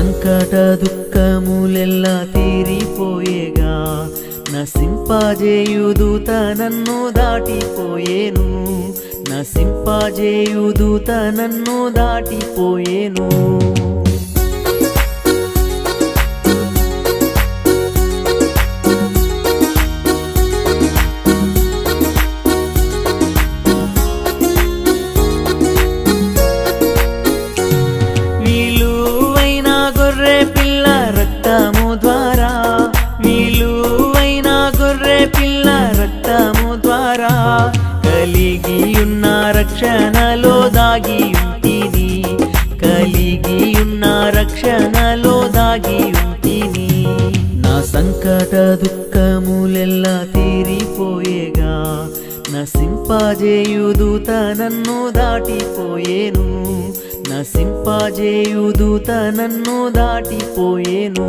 సంకట దుఃఖములెల్ల తీరిపోయేగా నసింపజేయు దూత నన్ను దాటిపోయేను నసింపజేయు దూత నన్ను దాటిపోయేను కలిగియున్న రక్షణలో దాగి ఉంటిని కలిగియున్న రక్షణలో దాగి ఉంటిని నా సంకట దుఃఖములెల్ల తీరిపోయేగా నసింపజేయు దూత నన్ను దాటిపోయేను నసింపజేయు దూత నన్ను దాటిపోయేను